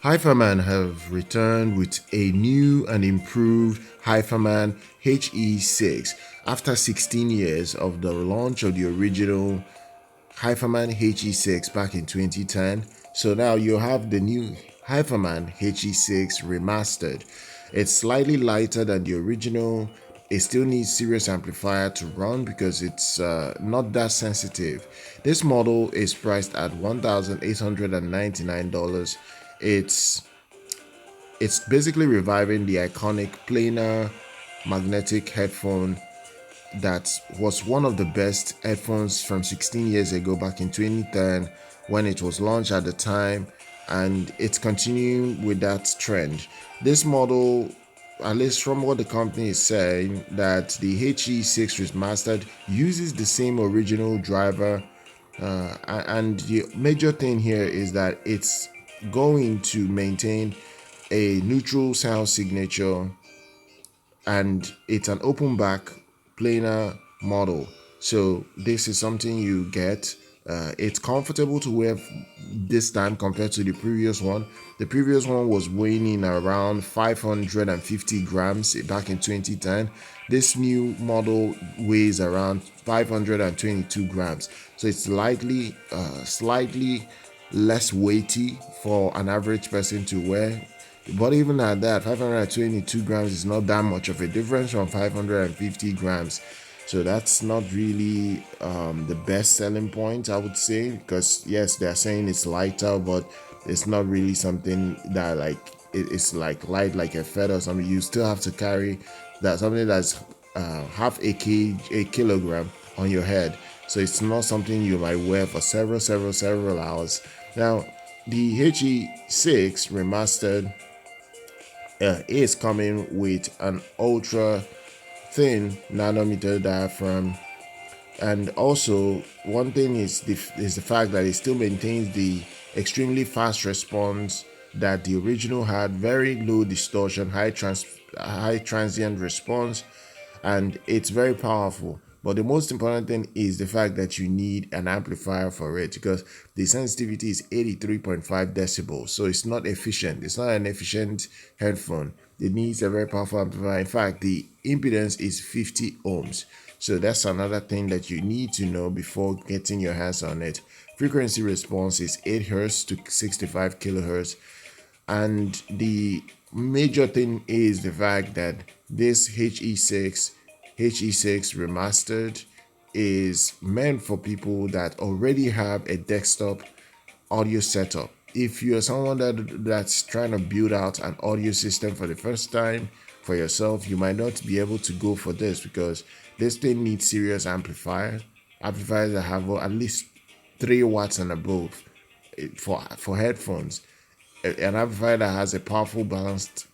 HiFiMAN have returned with a new and improved HiFiMAN HE6 after 16 years of the launch of the original HiFiMAN HE6 back in 2010. So now you have the new HiFiMAN HE6 Remastered. It's slightly lighter than the original. It still needs serious amplifier to run because it's not that sensitive. This model is priced at $1,899. It's it's basically reviving the iconic planar magnetic headphone that was one of the best headphones from 16 years ago back in 2010 when it was launched at the time, and it's continuing with that trend. This model, at least from what the company is saying, that the HE6 Remastered uses the same original driver, and the major thing here is that it's going to maintain a neutral sound signature, and it's an open back planar model. So this is something you get. It's comfortable to wear this time compared to the previous one. The previous one was weighing in around 550 grams back in 2010. This new model weighs around 522 grams. So it's slightly less weighty for an average person to wear. But even at that, 522 grams is not that much of a difference from 550 grams. So that's not really the best selling point, I would say, because yes, they're saying it's lighter, but it's not really something that it's like light like a feather or something. You still have to carry that something that's half a kilogram on your head. So it's not something you might wear for several hours. Now, the HE6 Remastered is coming with an ultra thin nanometer diaphragm, and also one thing is the fact that it still maintains the extremely fast response that the original had. Very low distortion, high transient response, and it's very powerful. But the most important thing is the fact that you need an amplifier for it, because the sensitivity is 83.5 decibels. So it's not efficient. It's not an efficient headphone. It needs a very powerful amplifier. In fact, the impedance is 50 ohms. So that's another thing that you need to know before getting your hands on it. Frequency response is 8 Hz to 65 kHz. And the major thing is the fact that this HE6 Remastered is meant for people that already have a desktop audio setup. If you're someone that's trying to build out an audio system for the first time for yourself, you might not be able to go for this, because this thing needs serious amplifiers that have at least 3 watts and above for headphones. An amplifier that has a powerful balanced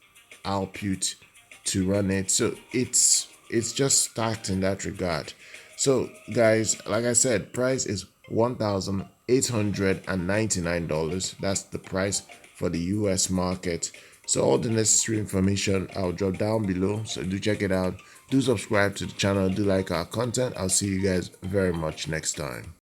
output to run it. So it's just stacked in that regard. So guys, like I said, price is $1,899. That's the price for the US market. So all the necessary information I'll drop down below, so do check it out. Do subscribe to the channel, do like our content. I'll see you guys very much next time.